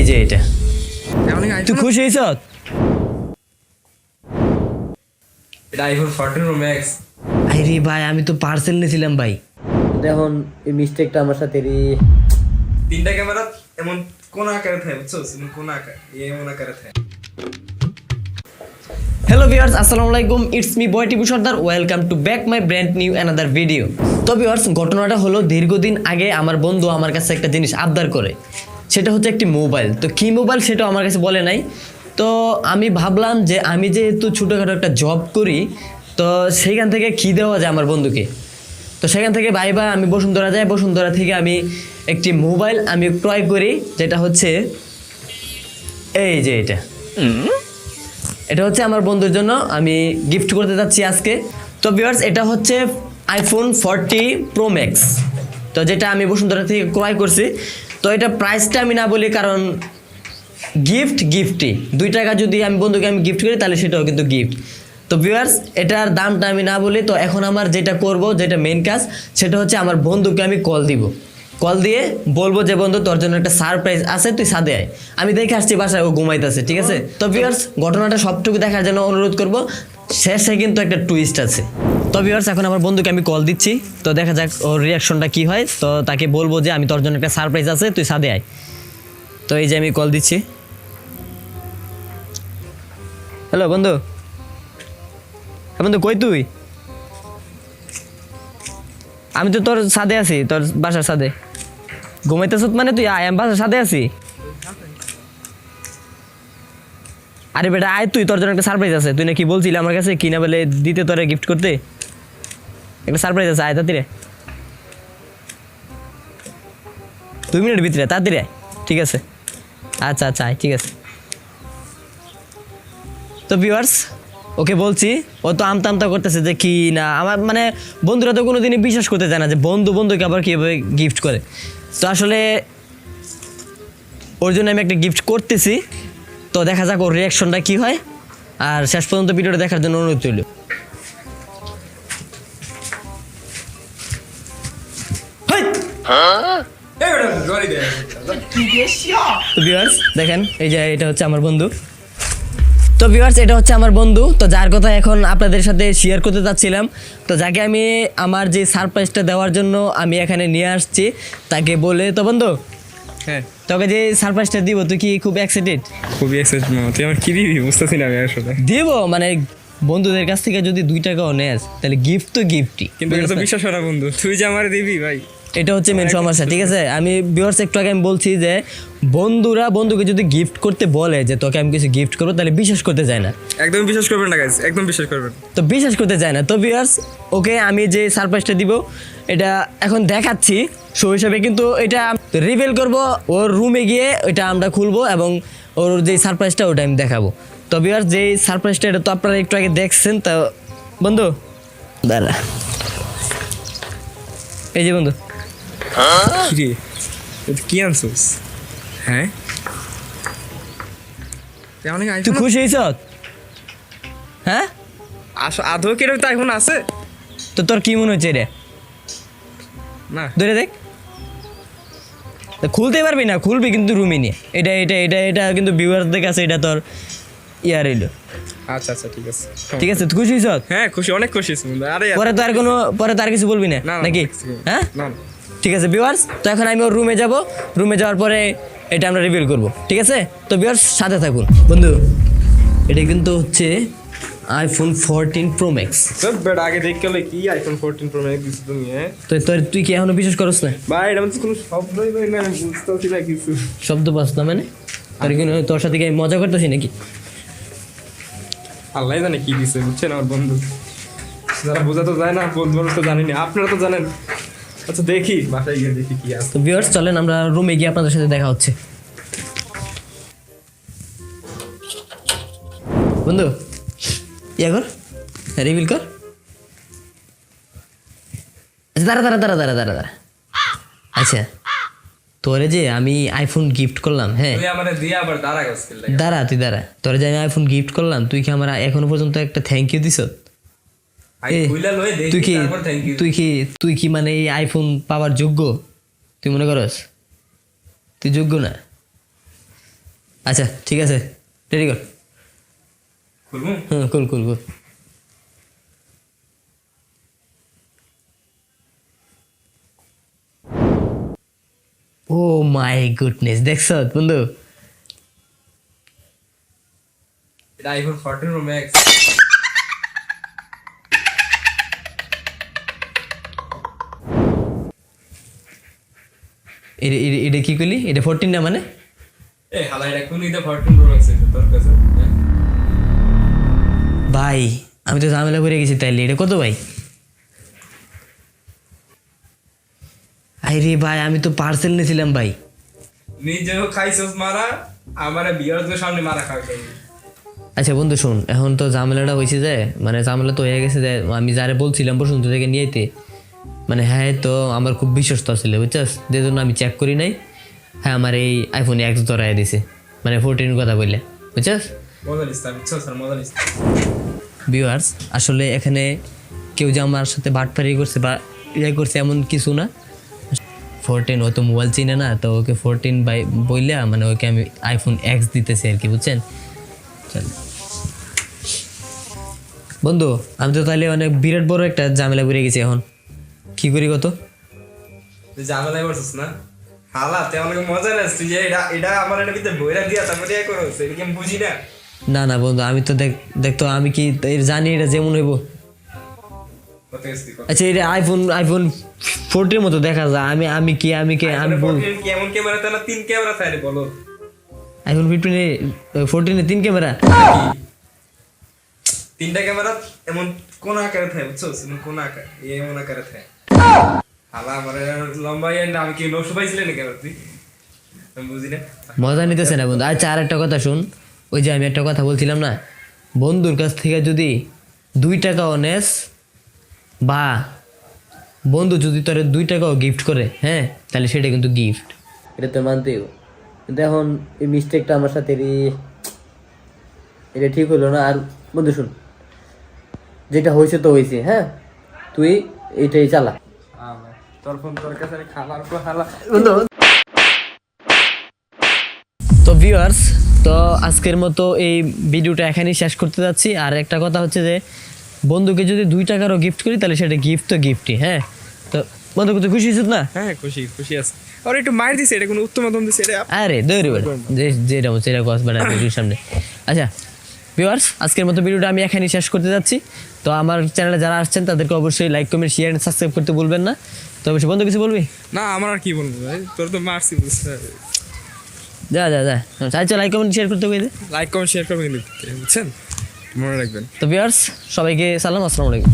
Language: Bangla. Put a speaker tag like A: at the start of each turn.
A: এই যে এটা তুই খুশি হয়েছ?
B: এটা আইফোন 14 প্রো ম্যাক্স।
A: আরে ভাই আমি তো পার্সেল নিয়েছিলাম ভাই, এখন এই মিস্টেকটা আমার সাথে
B: তিনটা ক্যামেরা এমন কোন আকারে থাকে বুঝছো, কোন আকার এমন আকারে থাকে।
A: হ্যালো ভিউয়ার্স, আসসালামু আলাইকুম, it's me boy Tipu Sardar, welcome to back my brand new another video. তো ভিউয়ার্স, ঘটনাটা হলো দীর্ঘদিন আগে আমার বন্ধু আমার কাছে একটা জিনিস আবদার করে, সেটা হচ্ছে একটি মোবাইল। তো কী মোবাইল সেটাও আমার কাছে বলে নাই। তো আমি ভাবলাম যে আমি যেহেতু ছোটোখাটো একটা জব করি, তো সেইখান থেকে কী দেওয়া যায় আমার বন্ধুকে। তো সেখান থেকে ভাইবা আমি বসুন্ধরা যাই, বসুন্ধরা থেকে আমি একটি মোবাইল আমি ক্রয় করি, যেটা হচ্ছে এই যে এটা হচ্ছে আমার বন্ধুর জন্য আমি গিফট করতে যাচ্ছি আজকে। তো ভিউয়ার্স, এটা হচ্ছে আইফোন 40 প্রো ম্যাক্স, তো যেটা আমি বসুন্ধরা থেকে ক্রয় করছি। তো এটা প্রাইসটা আমি না বলি, কারণ গিফটই 2 টাকা যদি আমি বন্ধুকে আমি গিফট করি তাহলে সেটাও কিন্তু গিফট। তো ভিউয়ার্স, এটার দামটা আমি না বলি। তো এখন আমার যেটা করব, যেটা মেন কাজ, সেটা হচ্ছে আমার বন্ধুকে আমি কল দিব। কল দিয়ে বলবো যে বন্ধু তোর জন্য একটা সারপ্রাইজ আছে, তুই সাদে আয়। আমি দেখে আসছি বাসায় ও ঘুমাইতেছে, ঠিক আছে? তো ভিউয়ার্স, ঘটনাটা সবটুকু দেখার জন্য অনুরোধ করব, শেষে কিন্তু একটা টুইস্ট আছে। তো ভিউয়ার্স, এখন আমার বন্ধুকে আমি কল দিচ্ছি, তো দেখা যাক ওর রিয়াকশনটা কি হয়। তো তাকে বলবো যে আমি তোর জন্য একটা সারপ্রাইজ আছে, তুই সাদে আয়। তো এই যে আমি কল দিচ্ছি। হ্যালো বন্ধু, বন্ধু কই তুই? আমি তো তোর ছাদে আছি, তোর বাসার ছাদে ঘুমাইতেছ। মানে তুই আয়, আমি বাসার ছাদে আছি। আরে বেটা আয়, তুই তোর জন্য একটা সারপ্রাইজ আছে। তুই নাকি বলছিলি আমার কাছে কিনা বলে দিতে, তোরে গিফট করতে একটা সারপ্রাইজ আছে। আয় তাড়াতাড়ি, 2 মিনিটের ভিতরে তাড়াতাড়ি আয়, ঠিক আছে? আচ্ছা আচ্ছা আয়, ঠিক আছে। তো ভিউয়ার্স, ওকে বলছি, ও তো আমতা করতেছে যে কি না, আমার মানে বন্ধুরা তো কোনোদিনই বিশ্বাস করতে চায় না যে বন্ধুকে আবার কীভাবে গিফট করে। তো আসলে ওর জন্য আমি একটা গিফট করতেছি, তো দেখা যাক ওর রিয়াকশনটা কী হয়। আর শেষ পর্যন্ত ভিডিওটা দেখার জন্য অনুরোধ রইল। ভিউয়ার্স দেখেন, এই যে এটা হচ্ছে আমার বন্ধু। তো ভিউয়ার্স, এটা হচ্ছে আমার বন্ধু, তো যার কথা এখন আপনাদের সাথে শেয়ার করতে চাচ্ছিলাম। তো যাকে আমি আমার যে সারপ্রাইজটা দেওয়ার জন্য আমি এখানে নিয়ে আসছি, তাকে বলে, তো বন্ধু
B: হ্যাঁ,
A: তোকে যে সারপ্রাইজটা দিব, তুই কি খুব এক্সাইটেড?
B: খুবই এক্সাইটেড। তুই আমার কি দিবি বুঝতেছি না আমি আসলে।
A: দিব মানে বন্ধুদের কাছ থেকে যদি 2 টাকাও নেস তাহলে গিফট তো গিফটই,
B: কিন্তু এটা তো বিশ্বাস হয় না বন্ধু, তুই যে আমার দিবি ভাই।
A: এটা হচ্ছে মেন সমস্যা, ঠিক আছে? আমি ভিউয়ার্স একটু আগে আমি বলছি যে বন্ধুকে যদি গিফট করতে বলে যে তোকে আমি কিছু গিফট করবো, তাহলে বিশ্বাস করতে যায় না।
B: একদম বিশ্বাস করবেন না গাইস, একদম বিশ্বাস করবেন।
A: তো বিশ্বাস করতে চায় না। তো ভিউয়ার্স, ওকে আমি যে সারপ্রাইজটা দিব এটা এখন দেখাচ্ছি শো হিসাবে, কিন্তু এটা রিভিল করব ওর রুমে গিয়ে, এটা আমরা খুলবো এবং ওর যে সারপ্রাইজটা ওটা আমি দেখাবো। তো ভিউয়ার্স, যে সারপ্রাইজটা এটা তো আপনারা একটু আগে দেখছেন। তো বন্ধু দাঁড়া, এই যে বন্ধু,
B: কি রে, কি আনছিস? হ্যাঁ,
A: তুই খুশি হয়েছ? হ্যাঁ,
B: আদৌ কি তো এখন আছে?
A: তো তোর কি মনে হচ্ছে রে?
B: না
A: ধরে দেখ, খুলতে পারবি না, খুলবি কিন্তু রুমে নিয়ে। এটা এটা এটা এটা কিন্তু ভিউয়ারদের কাছে এটা তোর ইয়ার এলো।
B: আচ্ছা আচ্ছা, ঠিক আছে
A: ঠিক আছে, তুই খুশি হয়েছ?
B: হ্যাঁ খুশি, অনেক খুশি। আরে
A: পরে তো আর কিছু বলবি না নাকি? হ্যাঁ ঠিক আছে ভিউয়ার্স, তো এখন আমি ওর রুমে যাব। রুমে যাওয়ার পরে এটা আমরা রিভিল করব, ঠিক আছে? তো ভিউয়ার্স সাথে থাকুন। বন্ধু, এটা কিন্তু হচ্ছে আইফোন 14 প্রো ম্যাক্স।
B: বেটা আগে দেখ গেলে কি আইফোন 14 প্রো ম্যাক্স দিছিস তুমি? হ্যাঁ
A: তো তুই কি এখনো বিশ্বাস করছ না?
B: ভাই এটা মানে কোনো শব্দই ভাই না, বুঝতেছি না কিছু।
A: শব্দ পাস না মানে? আর কি তোর সাথে কি আমি মজা করতেছি নাকি?
B: আল্লাহ জানে কি দিছে, বুঝছেন আমার বন্ধু। যারা বোঝা তো যায় না, বন্ধু তো জানি না, আপনারা তো জানেন। আচ্ছা দেখি, বাসায় গিয়ে দেখি কি আছে।
A: তো ভিউয়ার্স চলেন আমরা রুমে গিয়ে আপনাদের সাথে দেখা হচ্ছে। বন্ধু ইয়া কর, রিভিল কর। আচ্ছা দাঁড়া। আচ্ছা, তোরে যে আমি আইফোন গিফট করলাম, হ্যাঁ তুই দাঁড়া, তোরে যে আমি আইফোন গিফট করলাম, তুই কি আমার এখনো পর্যন্ত একটা থ্যাংক ইউ দিস? তুই কি মানে এই আইফোন পাওয়ার যোগ্য? তুই মনে করস তুই যোগ্য না? আচ্ছা ঠিক আছে, রেডি কর।
B: খুলবো?
A: হুম, কুল কুল কুল। ও মাই গুডনেস, দেখছো বন্ধু?
B: এটা আইফোন 14 প্রো ম্যাক্স।
A: এটা কি করলি? এটা 14 না মানে?
B: এ হালা এটা কোন এটা 14 প্রো ম্যাক্স আছে তোর কাছে? হ্যাঁ?
A: ভাই আমি তো ঝামেলা করে গেছি, তাইলে এটা কত ভাই? আরে ভাই আমি তো পার্সেল নিয়েছিলাম ভাই।
B: নিজেও খাইছস মারা, আমারে বিয়ারদের সামনে মারা খাওয়াই।
A: আচ্ছা বন্ধু শোন, এখন তো ঝামেলাটা হয়েছে যে, মানে ঝামেলা তো হয়ে গেছে যে আমি যারে বলছিলাম বসন্ত থেকে নিয়ে আইতে, মানে হ্যাঁ তো আমার খুব বিশ্বস্ত ছিল বুঝছস, যে জন্য আমি চেক করি নাই। হ্যাঁ আমার এই আইফোন এক্স ধরাই দিছে, মানে 14 কথা বললে, বুঝছস?
B: মজা নিস না, বুঝছস আর মজা নিস না।
A: ভিউয়ার্স আসলে এখানে কেউ যে আমার সাথে বাটপারি করছে বা ইয়ে করছে এমন কিছু না। 14 ও তো মোবাইল চিনে না, তো ওকে 14 বাই বইলা মানে ওকে আমি আইফোন এক্স দিতেছি আর কি, বুঝছেন? চল বন্ধু, আমি তো তাহলে অনেক বিরাট বড় একটা ঝামেলা পড়ে গেছি, এখন কি করি কত?
B: তুই ঝামেলায় পড়ছস না? হালা তুই আমাকে মজা নিস, তুই যে এটা আমার এটা ভিতরে বইরা দিয়া তারপরে ইয়ে করছ, এটা কি আমি বুঝি না?
A: না না বন্ধু, আমি তো দেখতো আমি কি জানি এটা যেমন হইব।
B: কত গেছি কত?
A: আচ্ছা এটা আইফোন 14 মতো দেখা যায়। আমি কি আমি বল,
B: কেমন ক্যামেরা তাহলে 3 ক্যামেরা থাকে বলো?
A: IPhone 14 3 camera.
B: তিনটা ক্যামেরা এমন কোন আকারে থাকে বুঝছস? এমন কোন আকার এমন আকারে থাকে। হালা আমার লম্বা আমি কি নকশা পাইছিলেন না কেন তুই? আমি বুঝি না।
A: মজা নিতেছে না বন্ধু। আচ্ছা আর একটা কথা শুন, ওই যে আমি একটা কথা বলছিলাম না, বন্ধুর কাছ থেকে যদি 2 টাকাও নেস বা বন্ধু যদি তোর 2 টাকাও গিফট করে, হ্যাঁ তাহলে সেটা কিন্তু গিফট, এটা তো মানতেই হবে। কিন্তু এখন এই মিস্টেকটা আমার সাথে এটা ঠিক হলো না। আর বন্ধু শুন, যেটা হয়েছে তো হয়েছে, হ্যাঁ তুই এটাই চালা
B: তোর ফোন তোর কাছে খালার পর হালা।
A: তো ভিউয়ার্স, তো আজকের মতো এই ভিডিওটা এখানেই শেষ করতে যাচ্ছি। আর একটা কথা হচ্ছে যে বন্ধুকে যদি 2 টাকারও গিফট করি তাহলে সেটা গিফট তো গিফটই, হ্যাঁ। তো বন্ধু তুই খুশি হয়েছিস না?
B: হ্যাঁ খুশি খুশি আছে। আর একটু মার দিছে, এটা কোনো উত্তম মাধ্যম দিছে এটা।
A: আরে দৌড়ি বলে যেটা হচ্ছে এটা কস বেড়া ভিডিওর সামনে। আচ্ছা ভিউয়ার্স, আজকের মতো ভিডিওটা আমি এখানেই শেষ করতে যাচ্ছি। তো আমার চ্যানেলে যারা আসছেন তাদেরকে অবশ্যই লাইক কমেন্ট শেয়ার সাবস্ক্রাইব করতে ভুলবেন না। তো অবশ্যই বন্ধু কিছু বলবি?
B: না আমার আর কি বলবো ভাই, তোর তো মারছি বুঝছিস।
A: যা আচ্ছা লাইক কমেন্ট শেয়ার করতে বলে।
B: লাইক কমেন্ট শেয়ার করবেন বুঝছেন, মনে রাখবেন।
A: তো ভিউয়ার্স সবাইকে সালাম, আসসালামু আলাইকুম।